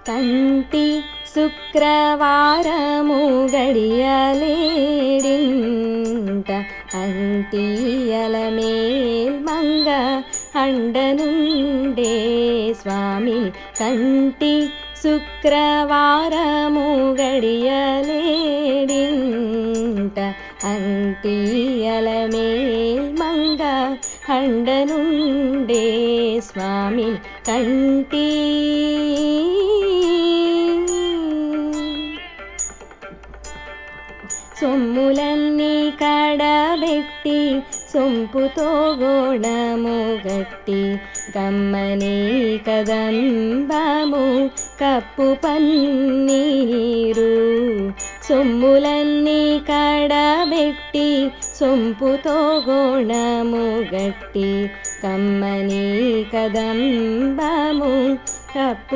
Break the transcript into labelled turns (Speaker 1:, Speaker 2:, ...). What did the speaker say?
Speaker 1: కంటి శుక్రవారము గడియలేడింట అంటియలమేల్ మంగ అండనుండే స్వామి. కంటి శుక్రవారము గడియలేడింట అంటియలమేల్ మంగ అండనుండే స్వామి. కంటి సొమ్ములన్నీ కడబెట్టి సొంపుతో గోణము గట్టి కమ్మని కదంబము కప్పు పన్నీరు. సొమ్ములన్నీ కడబెట్టి సొంపుతో గోణము గట్టి కమ్మని కదంబము కప్పు